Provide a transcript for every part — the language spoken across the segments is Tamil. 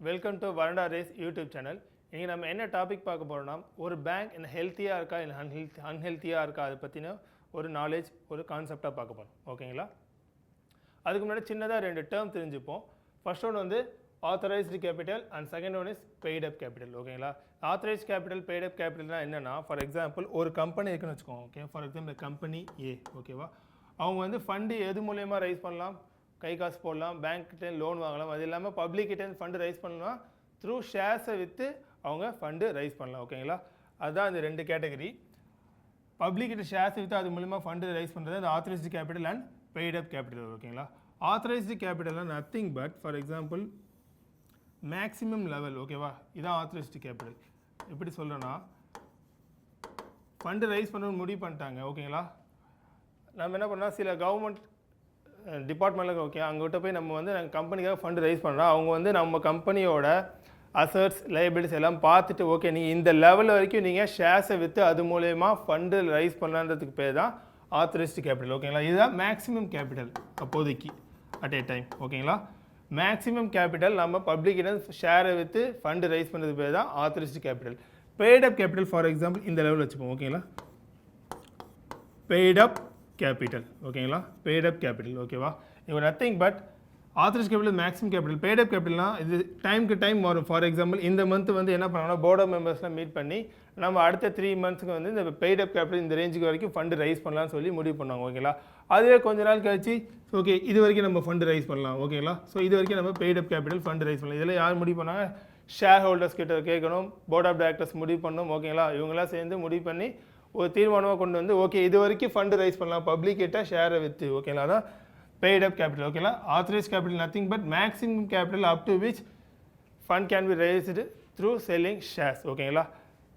வெல்கம் டு வரண்டா ரேஸ் யூடியூப் சேனல். இன்றைக்கி நம்ம என்ன டாபிக் பார்க்க போகிறோம்னா, ஒரு பேங்க் என்ன ஹெல்த்தியாக இருக்கா இல்லை அன்ஹெல்த்தியாக இருக்கா அதை பற்றின ஒரு நாலேஜ், ஒரு கான்செப்டாக பார்க்க போகிறோம். ஓகேங்களா? அதுக்கு முன்னாடி சின்னதாக ரெண்டு டேர்ம் தெரிஞ்சுப்போம். ஃபர்ஸ்ட் ஒன் வந்து authorised capital and second one is paid up capital. ஓகேங்களா? ஆத்தரைஸ்ட் கேபிட்டல், பெய்ட் அப் கேபிட்டல்னால் என்னென்னா, ஃபார் எக்ஸாம்பிள் ஒரு கம்பெனி இருக்குன்னு வச்சுக்கோங்க. ஓகே, ஃபார் எக்ஸாம்பிள் கம்பெனி ஏ. ஓகேவா? அவங்க வந்து ஃபண்டு எது மூலயமா ரைஸ் பண்ணலாம்? கை காசு போடலாம், பேங்க்கிட்ட லோன் வாங்கலாம். அது இல்லாமல் பப்ளிக்கிட்ட ஃபண்டு ரைஸ் பண்ணலாம், த்ரூ ஷேர்ஸை விற்று அவங்க ஃபண்டு ரைஸ் பண்ணலாம். ஓகேங்களா? அதுதான் இந்த ரெண்டு கேட்டகரி. பப்ளிக்கிட்ட ஷேர்ஸ் விற்று அது மூலிமா ஃபண்டு ரைஸ் பண்ணுறது அந்த authorised capital and paid up capital. ஓகேங்களா? ஆத்தரைஸ்டு கேபிட்டல்னால் nothing but for example maximum level. ஓகேவா? இதான் ஆத்தரைஸ்டு கேபிட்டல். எப்படி சொல்கிறேன்னா, ஃபண்டு ரைஸ் பண்ணணும்னு முடிவு பண்ணிட்டாங்க. ஓகேங்களா? நம்ம என்ன பண்ணால் சில கவர்மெண்ட் டிபார்ட்மெண்ட்டில் ஓகே அங்கிட்ட போய் நம்ம வந்து நாங்கள் கம்பெனிக்காக ஃபண்டு ரைஸ் பண்ணுறோம். அவங்க வந்து நம்ம கம்பெனியோட அசட்ஸ், லைபிலிட்டிஸ் எல்லாம் பார்த்துட்டு, ஓகே நீங்கள் இந்த லெவல் வரைக்கும் நீங்கள் ஷேர்ஸை விற்று அது மூலயமா ஃபண்டு ரைஸ் பண்ணலான்றதுக்கு பேர் தான் ஆத்தரைஸ்டு கேபிட்டல். ஓகேங்களா? இதுதான் மேக்ஸிமம் கேபிட்டல் அப்போதைக்கு அட் ஏ டைம். ஓகேங்களா? மேக்ஸிமம் கேபிட்டல் நம்ம பப்ளிக்கிட்ட ஷேரை விற்று ஃபண்டு ரைஸ் பண்ணுறது பேர் தான் authorised capital. Paid up capital for example இந்த லெவல் வச்சுப்போம். ஓகேங்களா? Paid up capital. ஓகேங்களா? Paid up capital. ஓகேவா? இப்போ nothing but authorised capital maximum capital. Paid up கேபிட்டல்னால் இது டைமுக்கு டைம் வரும். ஃபார் எக்ஸாம்பிள் இந்த மந்த் வந்து என்ன பண்ணாங்கன்னா, போர்ட் ஆஃப் மெம்பர்ஸ்லாம் மீட் பண்ணி நம்ம அடுத்த 3 மந்த்ஸ்க்கு வந்து இந்த பெய்ட் அப் கேபிட்டல் இந்த ரேஞ்சுக்கு வரைக்கும் ஃபண்டு ரைஸ் பண்ணலாம்னு சொல்லி முடிவு பண்ணுவாங்க. ஓகேங்களா? அதுவே கொஞ்ச நாள் கழிச்சு ஓகே இது வரைக்கும் நம்ம ஃபண்டு ரைஸ் பண்ணலாம். ஓகேங்களா? ஸோ இது வரைக்கும் நம்ம paid up capital fund rice பண்ணலாம். இதில் யார் முடிவு பண்ணாங்க? ஷேர் ஹோல்டர்ஸ் கிட்ட கேட்கணும், போர்ட் ஆஃப் டைரக்டர்ஸ் முடிவு பண்ணணும். ஓகேங்களா? இவங்களாம் சேர்ந்து முடிவு பண்ணி ஒரு தீர்மானமாக கொண்டு வந்து ஓகே இது வரைக்கும் ஃபண்டு ரைஸ் பண்ணலாம் பப்ளிக் கிட்ட ஷேரை விற்று. ஓகேங்களா? அதான் பெய்ட் அப் கேபிட்டல். ஓகேங்களா? Authorised capital nothing but maximum capital up to which fund can be raised through selling shares. ஓகேங்களா?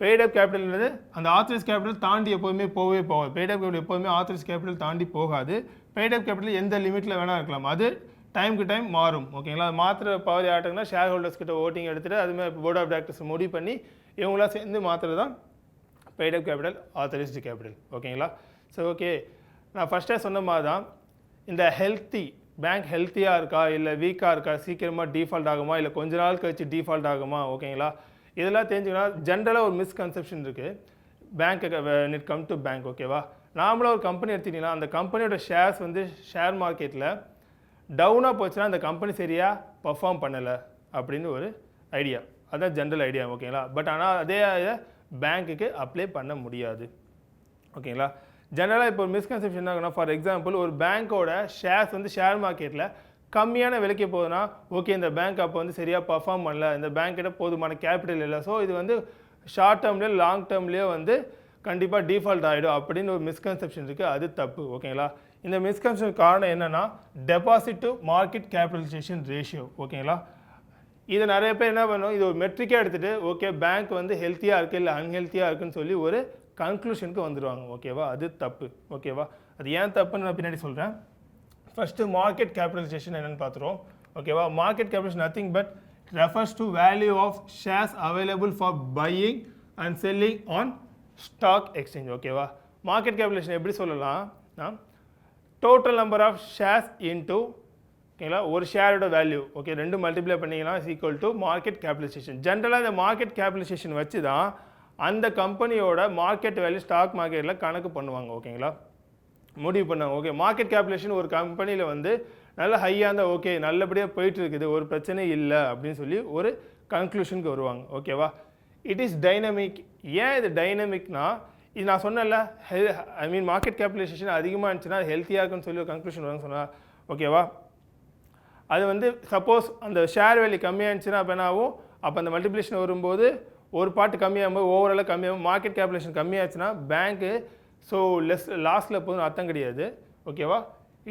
பெய்ட் அப் கேபிட்டல்ன்றது அந்த ஆத்தரைஸ்ட் கேபிட்டல் தாண்டி எப்போதுமே போகவே போகாது. பெய்ட் அப் கேபிட்டல் எப்போதுமே ஆத்தரைஸ்ட் கேபிட்டல் தாண்டி போகாது. பெய்ட் அப் கேபிட்டல் எந்த லிமிட்டில் வேணால் இருக்கலாம், அது டைமுக்கு டைம் மாறும். ஓகேங்களா? அது மாத்திர பவர் யார்ட்டுங்கன்னா ஷேர் ஹோல்டர்ஸ் கிட்ட ஓட்டிங் எடுத்துகிட்டு அதுமாதிரி போர்ட் ஆஃப் டைரக்டர்ஸ் முடிவு பண்ணி இவங்களாம் சேர்ந்து மாத்திர தான் paid up capital, authorised capital. ஓகேங்களா? ஸோ ஓகே, நான் ஃபஸ்ட்டே சொன்ன மாதிரி தான் இந்த பேங்க் ஹெல்த்தியாக இருக்கா இல்லை வீக்காக இருக்கா, சீக்கிரமாக டிஃபால்ட் ஆகுமா இல்லை கொஞ்ச நாள் கழிச்சு டிஃபால்ட் ஆகுமா? ஓகேங்களா? இதெல்லாம் தெரிஞ்சுக்கணும். ஜென்ரலாக ஒரு மிஸ்கன்செப்ஷன் இருக்குது பேங்க்கு இட் கம் டு பேங்க். ஓகேவா? நாமளாக ஒரு கம்பெனி எடுத்துக்கிட்டிங்கன்னா அந்த கம்பெனியோட ஷேர்ஸ் வந்து ஷேர் மார்க்கெட்டில் டவுனாக போச்சுன்னா அந்த கம்பெனி சரியாக பர்ஃபார்ம் பண்ணலை அப்படின்னு ஒரு ஐடியா. அதுதான் ஜென்ரல் ஐடியா. ஓகேங்களா? பட் ஆனால் அதே பேங்க்குக்கு அப்ளை பண்ண முடியாது. ஓகேங்களா? ஜெனரலாக இப்போ ஒரு மிஸ்கன்செப்ஷன் ஆகுனா, ஃபார் எக்ஸாம்பிள் ஒரு பேங்க்கோட ஷேர்ஸ் வந்து ஷேர் மார்க்கெட்டில் கம்மியான விலைக்கு போகுதுன்னா ஓகே இந்த பேங்க் அப்போ வந்து சரியாக பர்ஃபார்ம் பண்ணல, இந்த பேங்க்கிட்ட போதுமான கேபிட்டல் இல்லை, ஸோ இது வந்து ஷார்ட் டேர்ம்லேயோ லாங் டேர்ம்லேயோ வந்து கண்டிப்பாக டிஃபால்ட் ஆகிடும் அப்படின்னு ஒரு மிஸ்கன்செப்ஷன் இருக்குது. அது தப்பு. ஓகேங்களா? இந்த மிஸ்கன்செப்ஷன் காரணம் என்னென்னா deposit to market capitalisation ratio. ஓகேங்களா? இதை நிறைய பேர் என்ன பண்ணுவோம், இது ஒரு மெட்ரிக்காக எடுத்துகிட்டு ஓகே பேங்க் வந்து ஹெல்த்தியாக இருக்குது இல்லை அன்ஹெல்த்தியாக இருக்குன்னு சொல்லி ஒரு கன்க்ளூஷனுக்கு வந்துடுவாங்க. ஓகேவா? அது தப்பு. ஓகேவா? அது ஏன் தப்புன்னு நான் பின்னாடி சொல்கிறேன். ஃபஸ்ட்டு மார்க்கெட் கேபிட்டலைசேஷன் என்னென்னு பார்த்துருவோம். ஓகேவா? Market capitalisation nothing but refers to value of shares available for buying and selling on stock exchange. ஓகேவா? மார்க்கெட் கேபிட்டலைசேஷன் எப்படி சொல்லலாம், total number of shares into ஓகேங்களா ஒரு ஷேரோட வேல்யூ. ஓகே, ரெண்டு மல்டிப்ளை பண்ணிங்கன்னா is equal to market capitalisation. ஜென்ரலாக இந்த மார்க்கெட் கேபிட்டலைசேஷன் வச்சு தான் அந்த கம்பெனியோட மார்க்கெட் வேல்யூ ஸ்டாக் மார்க்கெட்டில் கணக்கு பண்ணுவாங்க. ஓகேங்களா? முடிவு பண்ணுவாங்க. ஓகே, மார்க்கெட் கேபிட்டலைசேஷன் ஒரு கம்பெனியில் வந்து நல்ல ஹையாக இருந்தால் ஓகே நல்லபடியாக போயிட்டு இருக்குது, ஒரு பிரச்சனை இல்லை அப்படின்னு சொல்லி ஒரு கன்க்ளூஷனுக்கு வருவாங்க. ஓகேவா? It is dynamic. ஏன் இது டைனமிக்னா, இது நான் சொன்னல மார்க்கெட் கேபிட்டலைசேஷன் அதிகமாக இருந்துச்சுன்னா ஹெல்த்தியாக இருக்குன்னு சொல்லி ஒரு கன்க்ளூஷன் வருவாங்க சொன்னால். ஓகேவா? அது வந்து சப்போஸ் அந்த ஷேர் வேல்யூ கம்மியாக இருந்துச்சுன்னா அப்போ என்ன ஆகும், அப்போ அந்த மல்டிப்ளிகேஷன் வரும்போது ஒரு பார்ட்டு கம்மியாகும்போது ஓவராலாக கம்மியாகும். மார்க்கெட் கேபிட்டலைசேஷன் கம்மியாச்சுன்னா பேங்க்கு ஸோ லாஸ்ட்டில் போதும் அர்த்தம் கிடையாது. ஓகேவா?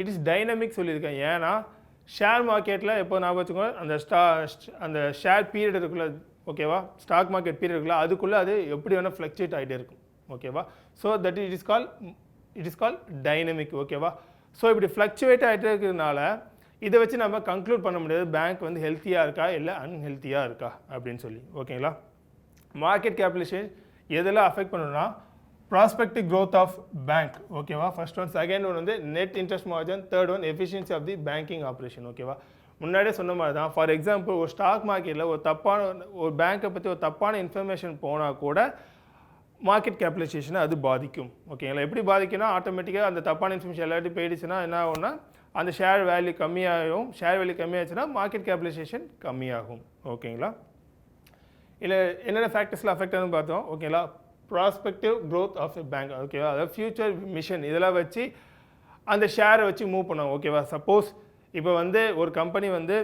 இட் இஸ் டைனமிக் சொல்லியிருக்கேன். ஏன்னா ஷேர் மார்க்கெட்டில் எப்போ ஞாபகம் வச்சுக்கோங்க, அந்த ஷேர் பீரியட் இருக்குல்ல, ஓகேவா, ஸ்டாக் மார்க்கெட் பீரியட் இருக்குல்ல, அதுக்குள்ளே அது எப்படி வேணால் ஃப்ளக்சுவேட் ஆகிட்டே இருக்கும். ஓகேவா? So that it is call dynamic. ஓகேவா? ஸோ இப்படி ஃப்ளக்சுவேட் ஆகிட்டே இருக்கிறதுனால இதை வச்சு நம்ம கன்க்ளூட் பண்ண முடியாது பேங்க் வந்து ஹெல்த்தியாக இருக்கா இல்லை அன்ஹெல்த்தியாக இருக்கா அப்படின்னு சொல்லி. ஓகேங்களா? மார்க்கெட் கேபிட்டலைசேஷன் எதெல்லாம் அஃபெக்ட் பண்ணணும்னா ப்ராஸ்பெக்டிவ் க்ரோத் ஆஃப் பேங்க். ஓகேவா? First one. செகண்ட் ஒன் வந்து net interest margin. Third one efficiency of the banking operation. ஓகேவா? முன்னாடியே சொன்ன மாதிரி தான். ஃபார் எக்ஸாம்பிள் ஒரு ஸ்டாக் மார்க்கெட்டில் ஒரு பேங்க்கை பற்றி ஒரு தப்பான இன்ஃபர்மேஷன் போனால் கூட மார்க்கெட் கேபிடலைசேஷனை அது பாதிக்கும். ஓகேங்களா? எப்படி பாதிக்கும்னா ஆட்டோமேட்டிக்காக அந்த தப்பான இன்ஃபர்மேஷன் எல்லாத்தையும் போயிடுச்சுன்னா என்ன ஆகும்னா அந்த ஷேர் வேல்யூ கம்மியாகும். ஷேர் வேல்யூ கம்மியாச்சுன்னா மார்க்கெட் கேபிடலைசேஷன் கம்மியாகும். ஓகேங்களா? இல்லை என்னென்ன ஃபேக்டர்ஸில் அஃபெக்ட் ஆகுதுன்னு பார்த்தோம். ஓகேங்களா? Prospective growth of a bank. ஓகேவா? அதாவது ஃபியூச்சர் மிஷன் இதெல்லாம் வச்சு அந்த ஷேரை வச்சு மூவ் பண்ணுவாங்க. ஓகேவா? சப்போஸ் இப்போ வந்து ஒரு கம்பெனி வந்து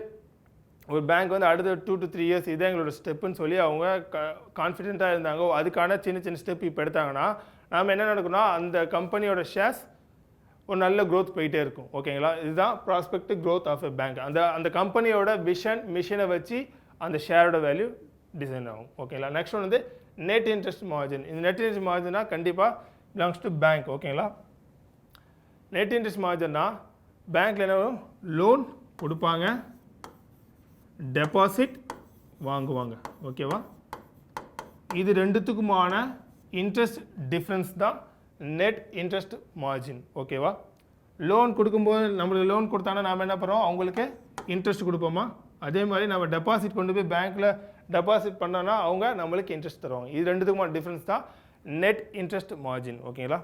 ஒரு பேங்க் வந்து அடுத்த 2 to 3 இயர்ஸ் இதான் எங்களோட ஸ்டெப்புன்னு சொல்லி அவங்க கான்ஃபிடென்ட்டாக இருந்தாங்க. அதுக்கான சின்ன சின்ன ஸ்டெப் இப்போ எடுத்தாங்கன்னா நாம் என்ன நடக்கும்னா அந்த கம்பெனியோட ஷேர்ஸ் ஒரு நல்ல க்ரோத் போயிட்டே இருக்கும். ஓகேங்களா? இதுதான் prospective growth of a bank. அந்த கம்பெனியோட மிஷனை வச்சு அந்த ஷேரோட வேல்யூ டிசைன் ஆகும். ஓகேங்களா? நெக்ஸ்ட் ஒன் வந்து நெட் இன்ட்ரெஸ்ட் மார்ஜின். இந்த நெட் இன்ட்ரெஸ்ட் மார்ஜினா கண்டிப்பாக பிலாங்ஸ் டு பேங்க். ஓகேங்களா? நெட் இன்ட்ரெஸ்ட் மார்ஜின்னா பேங்க்கில் என்ன லோன் கொடுப்பாங்க, டெபாசிட் வாங்குவாங்க. ஓகேவா? இது ரெண்டுத்துக்குமான இன்ட்ரெஸ்ட் டிஃப்ரென்ஸ் தான் நெட் இன்ட்ரெஸ்ட் மார்ஜின். ஓகேவா? லோன் கொடுக்கும்போது நம்மளுக்கு லோன் கொடுத்தாங்கன்னா நாம் என்ன பண்ணுறோம், அவங்களுக்கு இன்ட்ரெஸ்ட் கொடுப்போமா? அதே மாதிரி நம்ம டெபாசிட் கொண்டு போய் பேங்க்கில் டெபாசிட் பண்ணோன்னா அவங்க நம்மளுக்கு இன்ட்ரெஸ்ட் தருவாங்க. இது ரெண்டுத்துக்குமான டிஃப்ரென்ஸ் தான் நெட் இன்ட்ரெஸ்ட் மார்ஜின். ஓகேங்களா?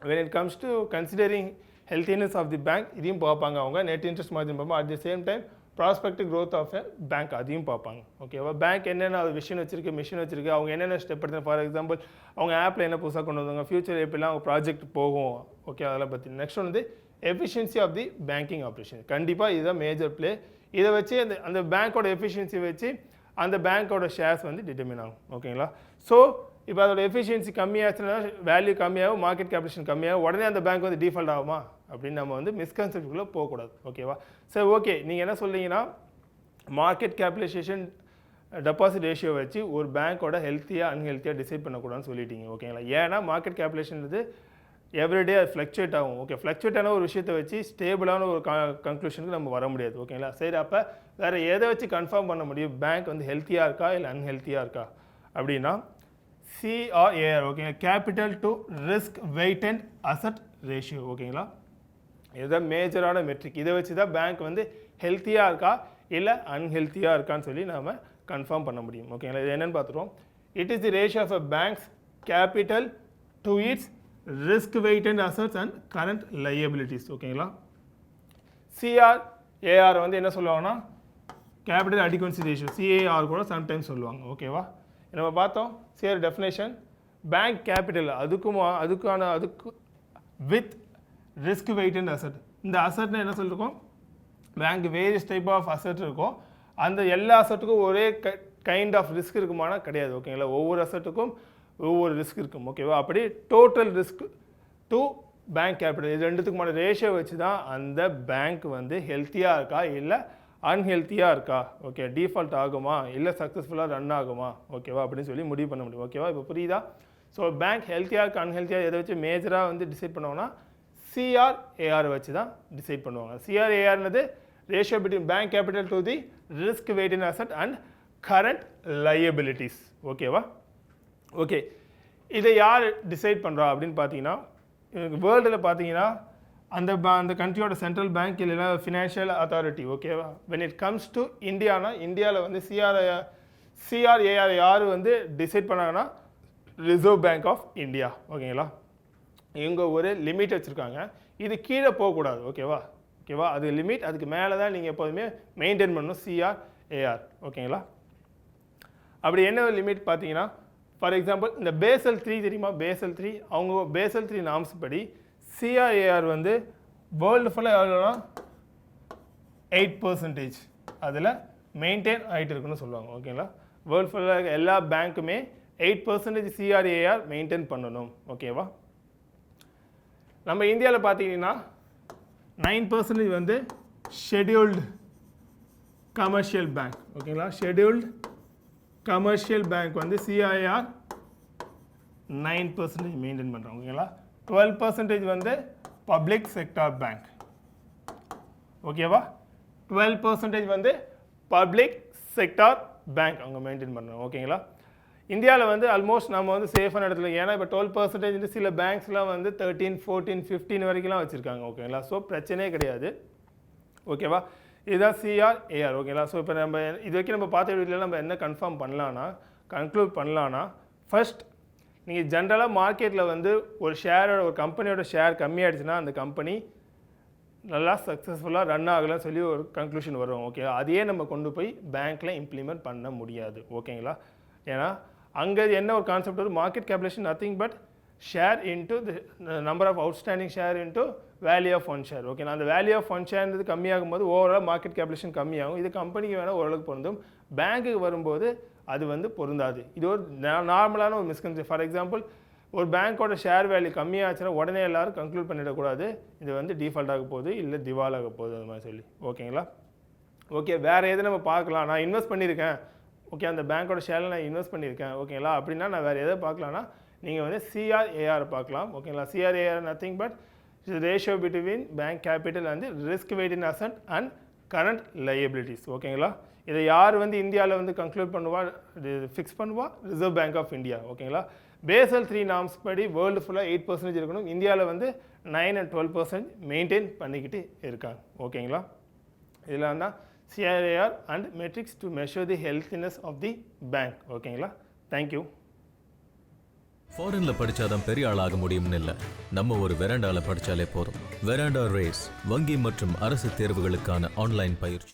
when it comes to considering healthiness of the bank இதையும் பார்ப்பாங்க அவங்க. நெட் இன்ட்ரெஸ்ட் மார்ஜின் பார்ப்பாங்க. At the same time prospective growth of a bank அதையும் பார்ப்பாங்க. ஓகேவா? பேங்க் என்னென்ன மிஷின் வச்சிருக்கு, அவங்க என்னென்ன ஸ்டெப் எடுத்து, ஃபார் எக்ஸாம்பிள் அவங்க ஆப்பில் என்ன புதுசாக கொண்டு வந்தாங்க, ஃபியூச்சர் எப்படிலாம் அவங்க ப்ராஜெக்ட் போகும். ஓகே, அதெல்லாம் பற்றி. நெக்ஸ்ட் வந்து efficiency of the banking operation. கண்டிப்பாக இதுதான் மேஜர் பிளே. இதை வச்சு அந்த பேங்க்கோட எஃபிஷியன்சி வச்சு அந்த பேங்க்கோட ஷேர்ஸ் வந்து டிட்டர்மின் ஆகும். ஓகேங்களா? ஸோ இப்போ அதோட எஃபிஷியன்சி கம்மியாச்சுன்னா வேல்யூ கம்மியாகும், மார்க்கெட் கேபிடேஷன் கம்மியாகும், உடனே அந்த பேங்க் வந்து டிஃபால்ட் ஆகுமா அப்படின்னு நம்ம வந்து மிஸ்கன்செப்டுக்குள்ளே போகக்கூடாது. ஓகேவா? சரி, ஓகே. நீங்கள் என்ன சொல்கிறீங்கன்னா மார்க்கெட் கேபிடலைசேஷன் டெபாசிட் ரேஷியோ வச்சு ஒரு பேங்க்கோட ஹெல்த்தியாக அன்ஹெல்த்தியாக டிசைட் பண்ணக்கூடாதுன்னு சொல்லிட்டீங்க. ஓகேங்களா? ஏன்னா மார்க்கெட் கேபிடலேஷன் வந்து எவ்ரிடே அது ஃப்ளக்சுவேட் ஆகும். ஓகே, ஃப்ளக்சுவேட்டான ஒரு விஷயத்தை வச்சு ஸ்டேபிளான ஒரு கன்க்ளூஷனுக்கு நம்ம வர முடியாது. ஓகேங்களா? சரி, அப்போ வேறு எதை வச்சு கன்ஃபார்ம் பண்ண முடியும் பேங்க் வந்து ஹெல்த்தியாக இருக்கா இல்லை அன்ஹெல்த்தியாக இருக்கா அப்படின்னா CRAR. ஓகேங்க, capital to risk weight and asset ratio. ஓகேங்களா? இதுதான் மேஜரான மெட்ரிக். இதை வச்சு தான் பேங்க் வந்து ஹெல்த்தியாக இருக்கா இல்லை அன்ஹெல்த்தியாக இருக்கான்னு சொல்லி நாம் கன்ஃபார்ம் பண்ண முடியும். ஓகேங்களா? இது என்னென்னு பார்த்துருவோம். It is the ratio of a bank's capital to its risk weight and assets and current liabilities. ஓகேங்களா? CRAR வந்து என்ன சொல்லுவாங்கன்னா கேபிட்டல் அடிக்வன்சி ரேஷியோ, CAR கூட சம்டைம்ஸ் சொல்லுவாங்க. ஓகேவா? நம்ம பார்த்தோம் CRAR டெஃபினேஷன். பேங்க் கேபிட்டல் அதுக்கு with risk weight and asset. இந்த அசட்னா என்ன சொல்லியிருக்கோம், bank various type of asset இருக்கும். அந்த எல்லா அசட்டுக்கும் ஒரே கைண்ட் ஆஃப் ரிஸ்க் இருக்குமானா கிடையாது. ஓகேங்களா? ஒவ்வொரு அசட்டுக்கும் ஒவ்வொரு ரிஸ்க் இருக்கும். ஓகேவா? அப்படி total risk to bank capital இது ரெண்டுத்துக்குமான ரேஷியோ வச்சு தான் அந்த பேங்க் வந்து ஹெல்த்தியாக இருக்கா இல்லை அன்ஹெல்த்தியாக இருக்கா, ஓகே, டிஃபால்ட் ஆகுமா இல்லை சக்ஸஸ்ஃபுல்லாக ரன் ஆகுமா, ஓகேவா, அப்படின்னு சொல்லி முடிவு பண்ண முடியும். ஓகேவா? இப்போ புரியுதா? ஸோ பேங்க் ஹெல்த்தியாக இருக்கு அன்ஹெல்த்தியாக எதை வச்சு மேஜராக வந்து டிசைட் பண்ணுவாங்கன்னா CRAR வச்சு தான் டிசைட் பண்ணுவாங்க. CRARனது ratio between bank capital to the risk weight and asset and current liabilities. ஓகேவா? ஓகே, இதை யார் டிசைட் பண்ணுறா அப்படின்னு பார்த்தீங்கன்னா வேர்ல்டில் பார்த்தீங்கன்னா அந்த கண்ட்ரியோட சென்ட்ரல் பேங்க் இல்லைன்னா ஃபினான்ஷியல் அத்தாரிட்டி. ஓகேவா? வென் இட் கம்ஸ் டு இந்தியானா இந்தியாவில் வந்து CRAR யார் வந்து டிசைட் பண்ணாங்கன்னா ரிசர்வ் பேங்க் ஆஃப் இந்தியா. ஓகேங்களா? இவங்க ஒரு லிமிட் வச்சுருக்காங்க. இது கீழே போகக்கூடாது. ஓகேவா? அது லிமிட், அதுக்கு மேலே தான் நீங்கள் எப்போதுமே மெயின்டைன் பண்ணணும் CRAR. ஓகேங்களா? அப்படி என்ன லிமிட் பார்த்தீங்கன்னா ஃபார் எக்ஸாம்பிள் இந்த பேசல் 3 தெரியுமா, பேசல் 3 அவங்க பேசல் 3 நாம்ஸ் படி CRAR வந்து வேர்ல்டு ஃபுல்லாக எவ்வளோனா 8% அதில் மெயின்டைன் ஆகிட்டு இருக்குன்னு சொல்லுவாங்க. ஓகேங்களா? வேர்ல்டு ஃபுல்லாக எல்லா பேங்க்குமே 8% CRAR மெயின்டைன் பண்ணணும். ஓகேவா? நம்ம இந்தியாவில் பார்த்தீங்கன்னா 9% வந்து ஷெட்யூல்டு கமர்ஷியல் பேங்க். ஓகேங்களா? ஷெட்யூல்டு கமர்ஷியல் பேங்க் வந்து CRAR 9% மெயின்டைன் பண்ணுறாங்க. ஓகேங்களா? 12% வந்து பப்ளிக் செக்டார் பேங்க். ஓகேவா? 12% வந்து பப்ளிக் செக்டார் பேங்க் அவங்க மெயின்டைன் பண்ணுறாங்க. ஓகேங்களா? இந்தியாவில் வந்து ஆல்மோஸ்ட் நம்ம வந்து சேஃபான இடத்துல, ஏன்னா இப்போ 12% சில பேங்க்ஸ்லாம் வந்து 13, 14, 15 வரைக்கும்லாம் வச்சுருக்காங்க. ஓகேங்களா? ஸோ பிரச்சனையே கிடையாது. ஓகேவா? இதுதான் சிஆர்ஏஆர் ஓகேங்களா. ஸோ இப்போ நம்ம இது வரைக்கும் நம்ம பார்த்த வீடியோவில் நம்ம என்ன கன்க்ளூட் பண்ணலான்னா ஃபர்ஸ்ட் நீங்கள் ஜென்ரலாக மார்க்கெட்டில் வந்து ஒரு கம்பெனியோட ஷேர் கம்மியாகிடுச்சுன்னா அந்த கம்பெனி நல்லா சக்ஸஸ்ஃபுல்லாக ரன் ஆகலன்னு சொல்லி ஒரு கன்க்ளூஷன் வரும் ஓகே. அதையே நம்ம கொண்டு போய் பேங்க்கில் இம்ப்ளிமெண்ட் பண்ண முடியாது ஓகேங்களா. ஏன்னா அங்கே என்ன ஒரு கான்செப்ட் வரும், market capitalisation nothing but share into the number of outstanding share into value of one share okay. அந்த வேல்யூ ஆஃப் ஒன் ஷேர்ன்றது கம்மியாகும் போது ஓவரால் மார்க்கெட் கேபிடலேஷன் கம்மியாகும். இது கம்பெனிக்கு வேணால் ஓரளவுக்கு பொருந்தும், பேங்க்குக்கு வரும்போது அது வந்து பொருந்தாது. இது ஒரு நார்மலான ஒரு மிஸ்கன்செப்ஷன். ஃபார் எக்ஸாம்பிள் ஒரு பேங்க்கோட ஷேர் வேல்யூ கம்மியாச்சுன்னா உடனே எல்லோரும் கன்க்ளூட் பண்ணிடக்கூடாது இது வந்து டிஃபால்ட் ஆக போகுது இல்லை திவால் ஆக போகுது அது மாதிரி சொல்லி ஓகேங்களா. ஓகே, வேறு எது நம்ம பார்க்கலாம், நான் இன்வெஸ்ட் பண்ணியிருக்கேன் ஓகே, அந்த பேங்க்கோட ஷேரில் நான் இன்வெஸ்ட் பண்ணியிருக்கேன் ஓகேங்களா. அப்படின்னா நான் வேறு எதை பார்க்கலான்னா நீங்கள் வந்து சிஆர்ஏஆர் பார்க்கலாம் ஓகேங்களா. CRAR nothing but ratio between bank capital and risk waiting asset and current liabilities ஓகேங்களா. இதை யார் வந்து இந்தியாவில் வந்து கன்க்ளூட் பண்ணுவா, ஃபிக்ஸ் பண்ணுவா, ரிசர்வ் பேங்க் ஆஃப் இந்தியா ஓகேங்களா. பேசல் 3 நார்ம்ஸ் படி வேர்ல்டு ஃபுல்லாக 8% இருக்கணும், இந்தியாவில் வந்து 9 and 12% மெயின்டைன் பண்ணிக்கிட்டு இருக்காங்க ஓகேங்களா. இதெல்லாம் தான் CRAR and metrics to measure the healthiness of the bank ஓகேங்களா. தேங்க்யூ. ஃபாரின்ல படிச்சாதான் பெரிய ஆளாக முடியும்னு இல்லை, நம்ம ஒரு வெராண்டால படிச்சாலே போதும். வெராண்டா ரேஸ் வங்கி மற்றும் அரசு தேர்வுகளுக்கான ஆன்லைன் பயிற்சி.